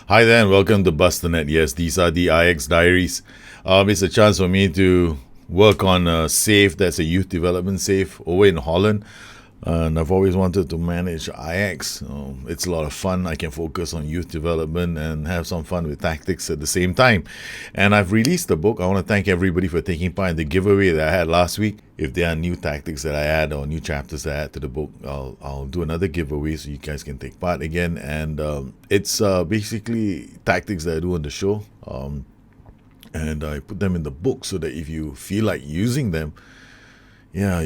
Hi there and welcome to Bustthenet. Yes, these are the Ajax Diaries. It's a chance for me to work on a save that's a youth development save over in Holland. And I've always wanted to manage Ajax. It's a lot of fun. I can focus on youth development and have some fun with tactics at the same time. And I've released the book. I want to thank everybody for taking part in the giveaway that I had last week. If there are new tactics that I add or new chapters that I add to the book, I'll do another giveaway so you guys can take part again. And it's basically tactics that I do on the show. And I put them in the book so that if you feel like using them, yeah,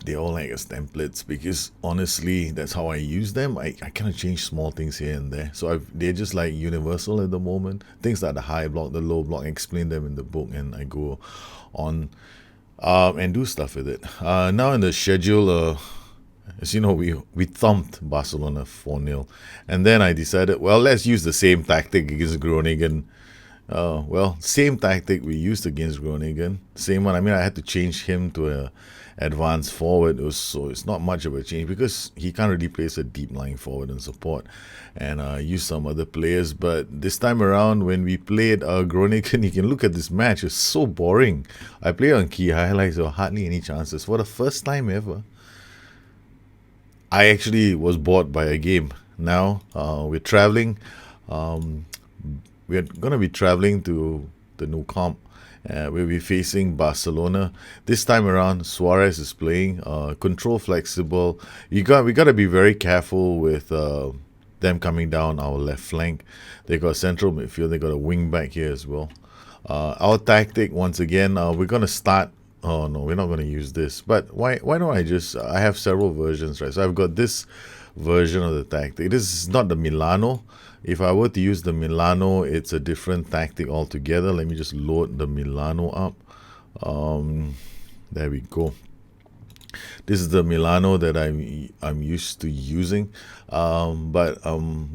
they all like as templates because honestly, that's how I use them. I kind of change small things here and there. So they're just like universal at the moment. Things like the high block, the low block, I explain them in the book and I go on and do stuff with it. Now in the schedule, as you know, we thumped Barcelona 4-0. And then I decided, well, let's use the same tactic against Groningen. Same tactic we used against Groningen. Same one. I mean, I had to change him to a advanced forward. It's not much of a change because he can't really place a deep lying forward and support. And use some other players. But this time around, when we played Groningen, you can look at this match. It's so boring. I played on key highlights. There were hardly any chances. For the first time ever, I actually was bored by a game. Now we're traveling. We're going to be traveling to the Nou Camp. We'll be facing Barcelona. This time around, Suarez is playing. Control flexible. We got to be very careful with them coming down our left flank. They got central midfield. They got a wing back here as well. Our tactic, once again, we're going to start. Oh no, we're not going to use this. But why don't I have several versions, right? So I've got this version of the tactic. This is not the Milano. If I were to use the Milano, it's a different tactic altogether. Let me just load the Milano up. There we go. This is the Milano that I'm used to using. But I'm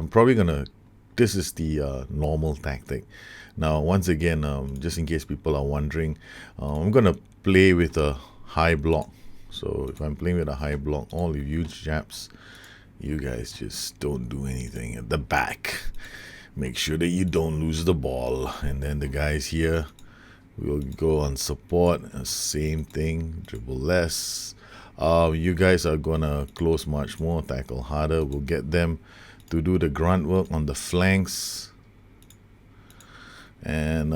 probably gonna. This is the normal tactic. Now, once again, just in case people are wondering, I'm gonna play with a high block. So if I'm playing with a high block, all you huge Japs, you guys just don't do anything at the back. Make sure that you don't lose the ball. And then the guys here will go on support. Same thing, dribble less. You guys are going to close much more, tackle harder. We'll get them to do the grunt work on the flanks. And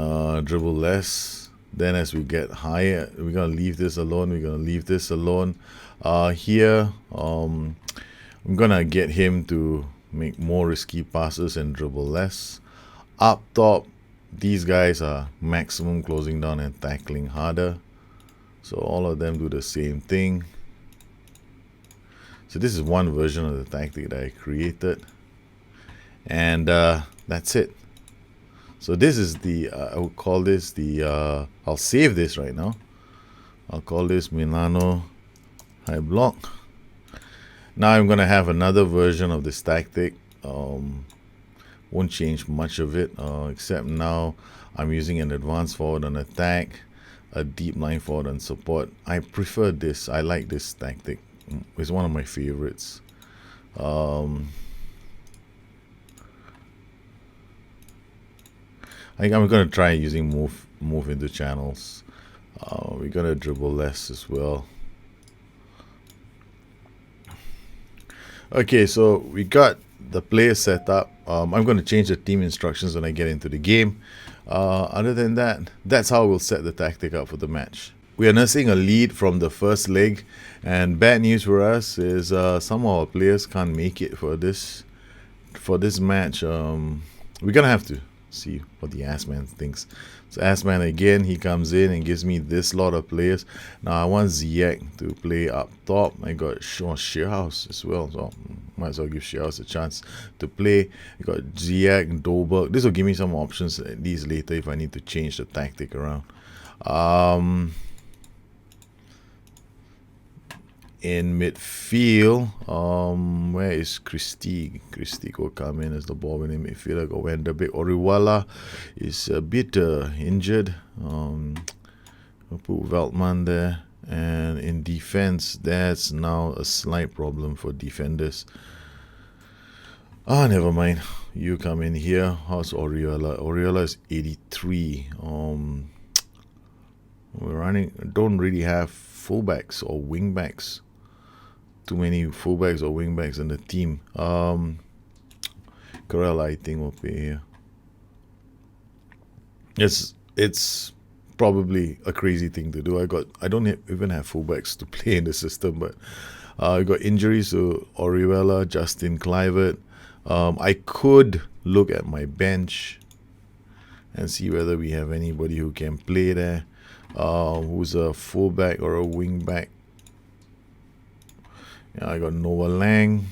dribble less. Then as we get higher, we're going to leave this alone. Here, I'm going to get him to make more risky passes and dribble less. Up top, these guys are maximum closing down and tackling harder. So all of them do the same thing. So this is one version of the tactic that I created. And that's it. So this is I would call this I'll save this right now. I'll call this Milano high block. Now I'm going to have another version of this tactic. Won't change much of it, except now I'm using an advanced forward on attack, a deep line forward on support. I prefer this. I like this tactic. It's one of my favorites. I think I'm going to try using move into channels. We're going to dribble less as well. Okay, so we got the player set up. I'm going to change the team instructions when I get into the game. Other than that, that's how we'll set the tactic up for the match. We are nursing a lead from the first leg, and bad news for us is some of our players can't make it for this match. We're gonna have to see what the Assman thinks. So Assman again, he comes in and gives me this lot of players. Now I want Ziyech to play up top. I got Shearhouse as well, so might as well give Shearhouse a chance to play. I got Ziyech, Dolberg. This will give me some options at least later if I need to change the tactic around. In midfield, where is Christie? Christie will come in as the ball winning midfielder. Got Wenderbeek. Orihuela is a bit injured. We'll put Veltman there. And in defense, that's now a slight problem for defenders. Never mind. You come in here. How's Oriola? Oriola is 83. We're running. Don't really have fullbacks or wingbacks. Too many fullbacks or wingbacks in the team. Corella, I think, will play here. It's probably a crazy thing to do. I don't even have fullbacks to play in the system, but I got injuries to Orihuela, Justin Clivert. I could look at my bench and see whether we have anybody who can play there, who's a fullback or a wingback. Yeah, I got Noah Lang.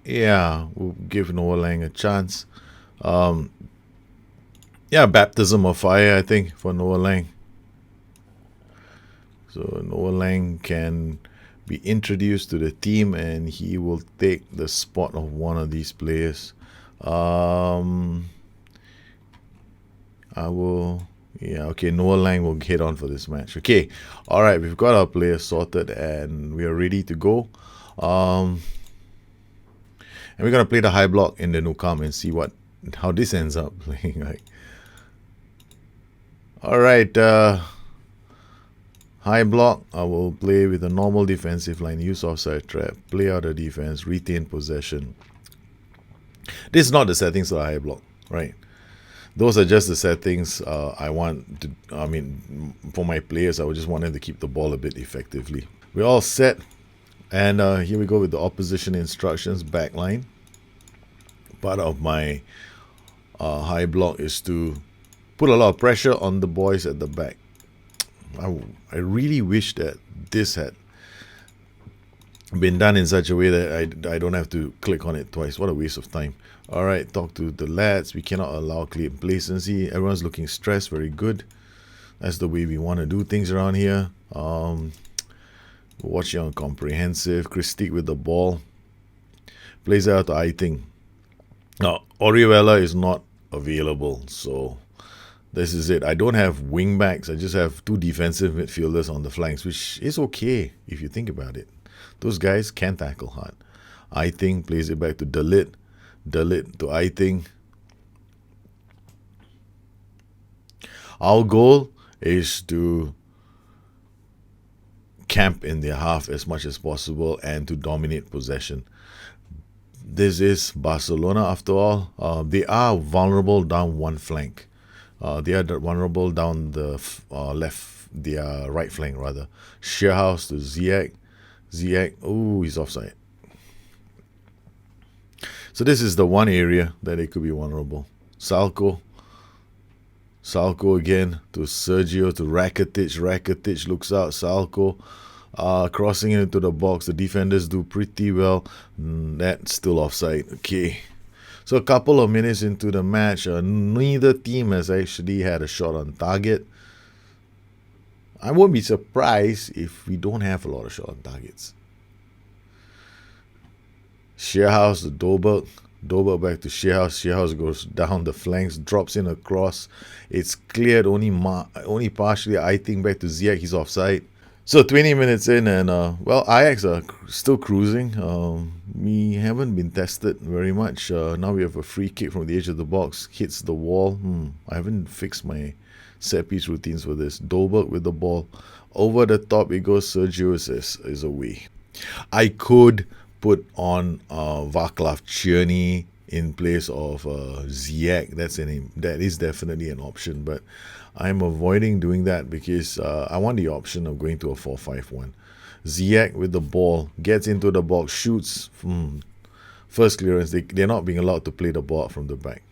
Yeah, we'll give Noah Lang a chance. Yeah, baptism of fire, I think, for Noah Lang. So Noah Lang can be introduced to the team, and he will take the spot of one of these players. I will. Yeah, okay, Noah Lang will head on for this match. Okay, all right, we've got our players sorted, and we are ready to go. And we're gonna play the high block in the Nukam and see how this ends up playing. Like, all right, high block. I will play with a normal defensive line, use offside trap, play out the defense, retain possession. This is not the settings of the high block, right? Those are just the settings I want to. I mean, for my players, I would just want them to keep the ball a bit effectively. We're all set, and here we go with the opposition instructions. Backline. Part of my high block is to put a lot of pressure on the boys at the back. I really wish that this had been done in such a way that I don't have to click on it twice. What a waste of time. All right, talk to the lads. We cannot allow complacency. Everyone's looking stressed. Very good. That's the way we want to do things around here. Watching on comprehensive. Christique with the ball. Plays out to I think. Now, Orihuela is not available, so this is it. I don't have wingbacks. I just have two defensive midfielders on the flanks, which is okay if you think about it. Those guys can tackle hard. I think plays it back to Dalit to I think. Our goal is to camp in their half as much as possible and to dominate possession. This is Barcelona after all. They are vulnerable down one flank. They are vulnerable down the their right flank rather. Shearhouse to Ziyech. Oh, he's offside. So this is the one area that they could be vulnerable. Salko again to Sergio to Rakitic. Rakitic looks out. Salko crossing into the box. The defenders do pretty well. That's still offside. Okay. So a couple of minutes into the match, neither team has actually had a shot on target. I won't be surprised if we don't have a lot of shot on targets. Shearhouse to Dolberg. Dolberg back to Shearhouse. Shearhouse goes down the flanks, drops in a cross. It's cleared only partially. I think back to Ziyech. He's offside. So 20 minutes in, and Ajax are still cruising. We haven't been tested very much. Now we have a free kick from the edge of the box, hits the wall. I haven't fixed my set piece routines for this. Dolberg with the ball. Over the top it goes. Sergio is away. I could put on Vaclav Černý in place of Ziyech. That is definitely an option, but I'm avoiding doing that because I want the option of going to a 4-5-1. Ziyech with the ball, gets into the box, shoots. First clearance, they're not being allowed to play the ball from the back.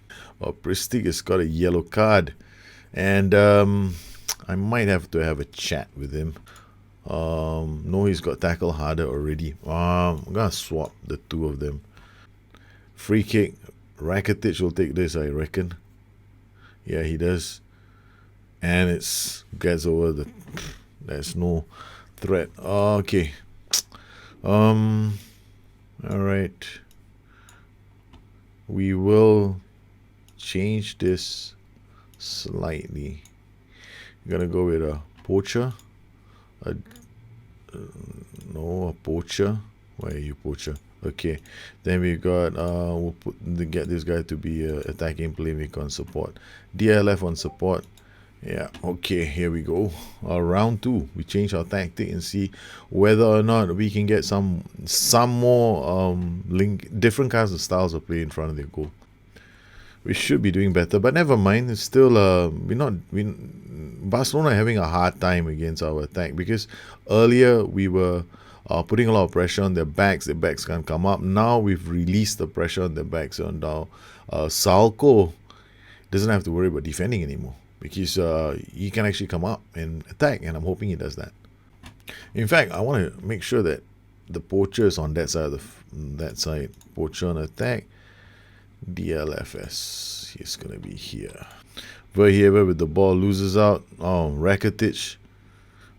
Christique has got a yellow card, and I might have to have a chat with him. No, he's got tackle harder already. I'm going to swap the two of them. Free kick. Rakitic will take this, I reckon. Yeah, he does. And it gets over the... There's no threat. Okay. Alright. We will change this slightly. We're going to go with a poacher. No, a poacher. Why are you poacher? Okay. Then we got get this guy to be attacking playmaker on support. DLF on support. Yeah, okay, here we go. Round two. We change our tactic and see whether or not we can get some more different kinds of styles of play in front of their goal. We should be doing better, but never mind. It's still Barcelona are having a hard time against our attack because earlier we were putting a lot of pressure on their backs. Their backs can't come up. Now we've released the pressure on their backs, and now Salco doesn't have to worry about defending anymore because he can actually come up and attack, and I'm hoping he does that. In fact, I want to make sure that the poacher is on that side that side. Poacher on attack. DLFS. He's going to be here. Verhever with the ball loses out. Oh, Rakitic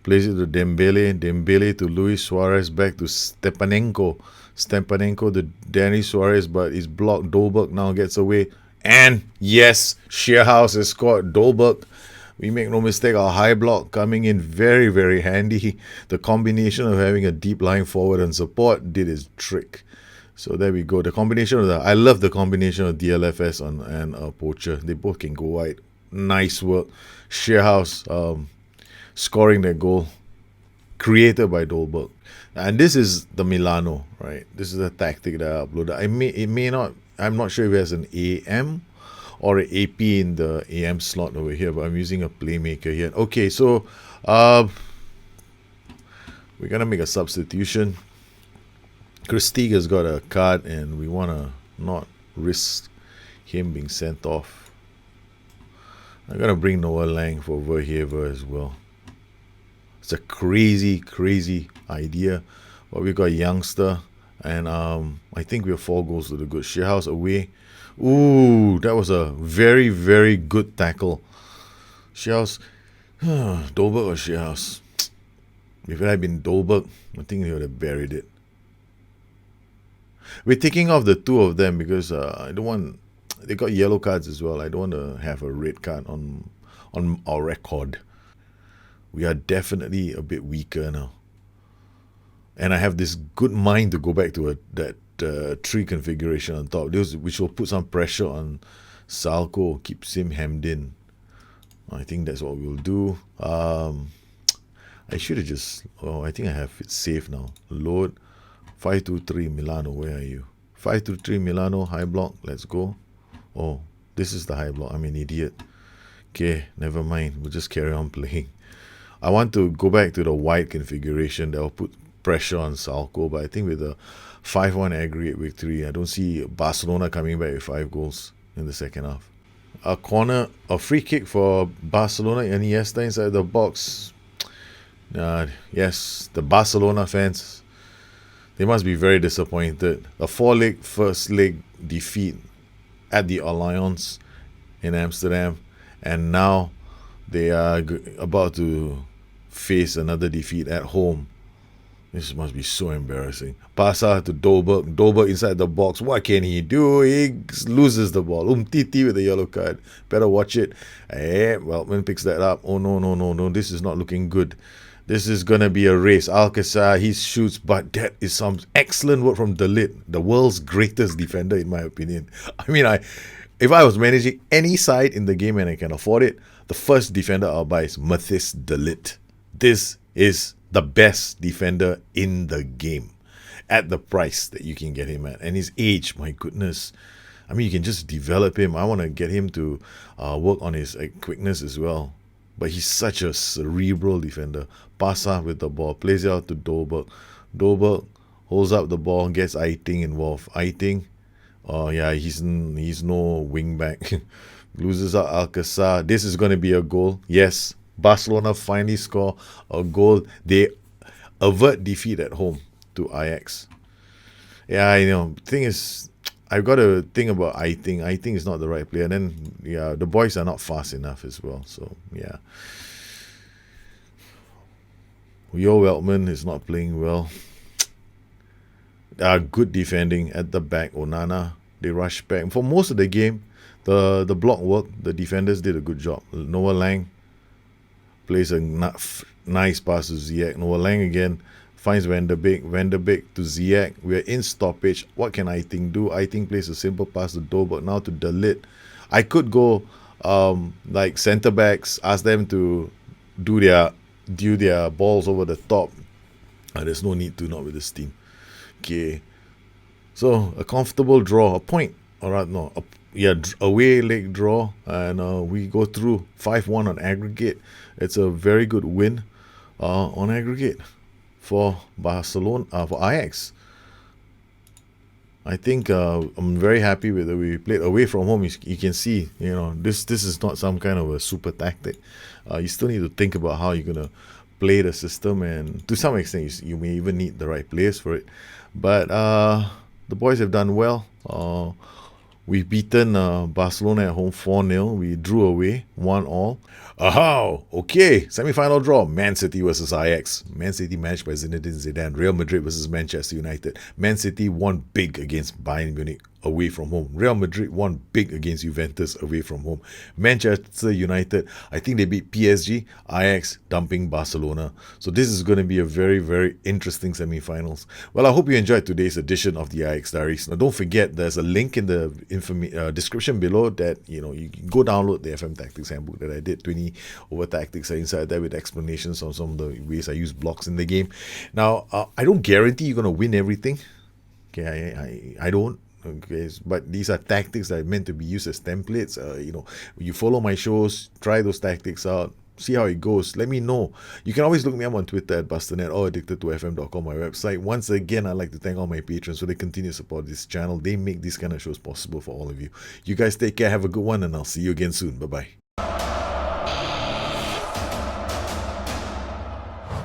plays it to Dembele. Dembele to Luis Suarez. Back to Stepanenko. Stepanenko to Danny Suarez, but he's blocked. Dolberg now gets away. And yes, Shearhouse has scored. Dolberg, we make no mistake, our high block coming in very, very handy. The combination of having a deep line forward and support did its trick. So there we go. The combination of I love the combination of DLFS and Poacher. They both can go wide. Nice work. Shearhouse scoring that goal, created by Dolberg. And this is the Milano, right? This is the tactic that I uploaded. I'm not sure if it has an AM or an AP in the AM slot over here, but I'm using a playmaker here. Okay, so we're gonna make a substitution. Christiga's got a card, and we want to not risk him being sent off. I'm going to bring Noah Lang for Verhever as well. It's a crazy, crazy idea. But we got a youngster, and I think we're 4 goals to the good. Shearhouse away. Ooh, that was a very, very good tackle. Shearhouse. Dolberg or Shearhouse? If it had been Dolberg, I think he would have buried it. We're taking off the 2 of them because I don't want. They got yellow cards as well. I don't want to have a red card on our record. We are definitely a bit weaker now, and I have this good mind to go back to that 3 configuration on top, which will put some pressure on Salco, keeps him hemmed in. I think that's what we'll do. I should have just. Oh, I think I have it saved now. Load. 523 Milano, where are you? 523 Milano, high block, let's go. Oh, this is the high block, I'm an idiot. Okay, never mind, we'll just carry on playing. I want to go back to the wide configuration that will put pressure on Salco, but I think with a 5-1 aggregate victory, I don't see Barcelona coming back with 5 goals in the second half. A free kick for Barcelona, and Iniesta inside the box. Yes, the Barcelona fans, they must be very disappointed. A 4-leg first leg defeat at the Allianz in Amsterdam, and now they are about to face another defeat at home. This must be so embarrassing. Pasa to Dolberg. Dolberg inside the box. What can he do? He loses the ball. Titi with the yellow card. Better watch it. Weltman picks that up. Oh, no. This is not looking good. This is going to be a race. Alcázar, he shoots, but that is some excellent work from De Ligt, the world's greatest defender, in my opinion. I mean, if I was managing any side in the game and I can afford it, the first defender I'll buy is Matthijs De Ligt. This is the best defender in the game at the price that you can get him at. And his age, my goodness. I mean, you can just develop him. I want to get him to work on his quickness as well. But he's such a cerebral defender. Pasa with the ball, plays it out to Dolberg. Dolberg holds up the ball, gets Aiting involved. Aiting, he's no wing back. Loses out Alcázar. This is going to be a goal. Yes, Barcelona finally score a goal. They avert defeat at home to Ajax. Yeah, I know. Thing is, I've got to think about Aiting. Aiting is not the right player. And then, the boys are not fast enough as well. So, yeah. Yo Weltman is not playing well. Good defending at the back. Onana, they rush back. For most of the game, the block work, the defenders did a good job. Noah Lang plays a nice pass to Ziyech. Noah Lang again finds Van der Beek. Van der Beek to Ziyech. We're in stoppage. What can Aiting do? Aiting plays a simple pass to Dolberg. Now to Dalit. I could go like centre backs, ask them to do their balls over the top. There's no need to, not with this team. Okay. So a comfortable draw, a point. All right, no, away leg draw, and we go through 5-1 on aggregate. It's a very good win on aggregate for Barcelona, for Ajax. I think I'm very happy with that. We played away from home. You can see, this is not some kind of a super tactic. You still need to think about how you're gonna play the system, and to some extent, you may even need the right players for it. But the boys have done well. We've beaten Barcelona at home 4-0. We drew away 1-1. Aha! Okay, semi-final draw. Man City versus Ajax. Man City managed by Zinedine Zidane. Real Madrid versus Manchester United. Man City won big against Bayern Munich away from home. Real Madrid won big against Juventus away from home. Manchester United, I think they beat PSG. Ajax dumping Barcelona. So this is going to be a very, very interesting semi-finals. Well, I hope you enjoyed today's edition of the Ajax Diaries. Now, don't forget, there's a link in the description below that you can go download the FM Tactics Handbook that I did. 20 over tactics are inside there with explanations on some of the ways I use blocks in the game. Now, I don't guarantee you're going to win everything. Okay, I don't. Okay, but these are tactics that are meant to be used as templates. You follow my shows, try those tactics out, see how it goes. Let me know. You can always look me up on Twitter at Bustthenet or addicted2fm.com, my website. Once again, I'd like to thank all my patrons for they continue to support this channel. They make these kind of shows possible for all of you. You guys take care, have a good one, and I'll see you again soon. Bye-bye.